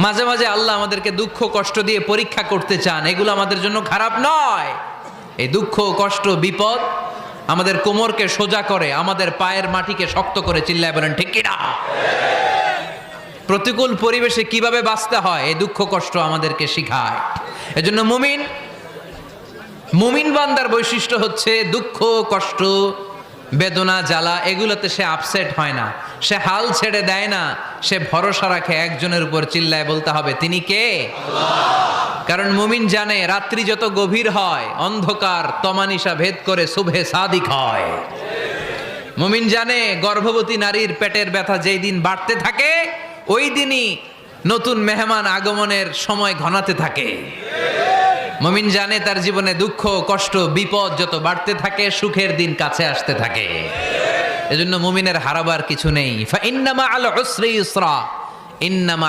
মাঝে মাঝে আল্লাহ আমাদেরকে দুঃখ কষ্ট দিয়ে পরীক্ষা করতে চান, এগুলো আমাদের জন্য খারাপ নয়। এই দুঃখ কষ্ট বিপদ আমাদের কোমরকে সোজা করে, আমাদের পায়ের মাটিকে শক্ত করে। চিল্লায় বলেন ঠিক কিনা? প্রতিকূল পরিবেশে কিভাবে বাঁচতে হয় এই দুঃখ কষ্ট আমাদেরকে শিখায়। এজন্য মুমিন বান্দার বৈশিষ্ট্য হচ্ছে দুঃখ কষ্ট বেদনা জ্বালা এগুলোতে সে আপসেট হয় না, সে হাল ছেড়ে দেয় না, সে ভরসা রাখে একজনের উপর। চিল্লায় বলতে হবে তিনি কে? কারণ মুমিন জানে রাত্রি যত গভীর হয় অন্ধকার তমানিসা ভেদ করে সুবহে সাদিক হয়। মুমিন জানে গর্ভবতী নারীর পেটের ব্যথা যেই দিন বাড়তে থাকে ওই দিনই নতুন মেহমান আগমনের সময় ঘনাতে থাকে। মুমিন জানে তার জীবনে দুঃখ কষ্ট বিপদ যত বাড়তে থাকে সুখের দিন কাছে আসতে থাকে। এজন্য মুমিনের হারাবার কিছু নেই। ফা ইন্নামা আল উসরি ইউসরা, ইন্নামা